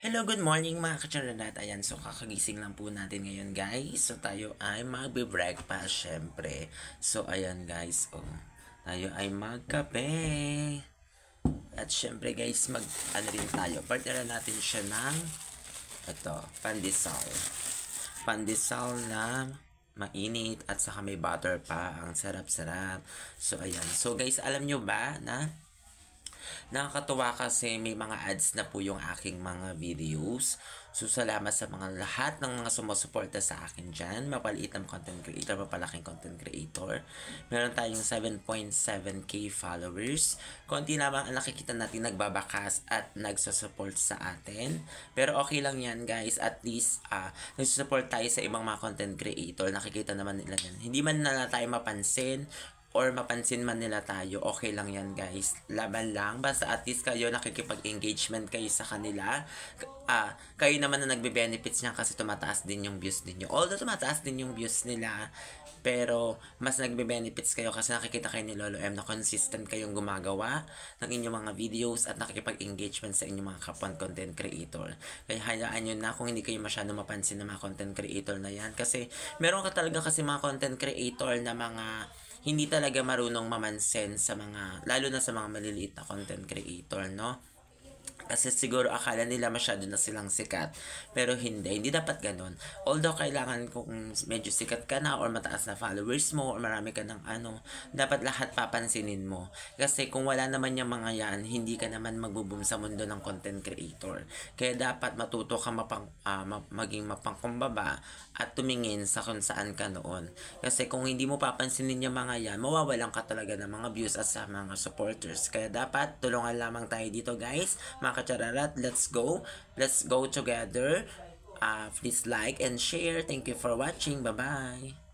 Hello, good morning mga katsaralat. Ayan, so kakagising lang po natin ngayon guys. So tayo ay magbe-breakfast syempre. So ayan guys, tayo ay magkape. At syempre guys, ano rin tayo. Partneran natin siya ng pandesal. Pandesal na mainit at saka may butter pa. Ang sarap-sarap. So ayan. So guys, alam nyo ba na nakakatuwa kasi may mga ads na po yung aking mga videos. So, salamat sa mga lahat ng mga sumusuporta sa akin dyan. Mapaliit ng content creator, mapalaking content creator. Meron tayong 7.7k followers. Konti lamang ang nakikita natin nagbabakas at nagsusupport sa atin. Pero okay lang yan guys. At least, nagsusupport tayo sa ibang mga content creator. Nakikita naman nila yan. Hindi man na tayo mapansin or mapansin man nila tayo, okay lang yan guys. Laban lang. Basta at least kayo nakikipag-engagement kayo sa kanila. Kayo naman na nagbe-benefits niya kasi tumataas din yung views ninyo. Although tumataas din yung views nila, pero mas nagbe-benefits kayo kasi nakikita kayo ni Lolo M na consistent kayong gumagawa ng inyong mga videos at nakikipag-engagement sa inyong mga kapwan content creator. Kaya hayaan nyo na kung hindi kayo masyado mapansin ng mga content creator na yan. Kasi meron ka talaga kasi mga content creator na mga hindi talaga marunong mamansin sa mga, lalo na sa mga maliliit na content creator, no? Kasi siguro akala nila masyado na silang sikat. Pero hindi dapat ganun. Although kailangan kung medyo sikat ka na or mataas na followers mo or marami ka ng dapat lahat papansinin mo. Kasi kung wala naman yung mga yan, hindi ka naman magbo-boom sa mundo ng content creator. Kaya dapat matuto ka maging mapangkumbaba at tumingin sa kung saan ka noon. Kasi kung hindi mo papansinin yung mga yan, mawawalan ka talaga ng mga views at sa mga supporters. Kaya dapat tulungan lamang tayo dito guys. Mga katsararat, let's go. Let's go together. Please like and share. Thank you for watching. Bye-bye.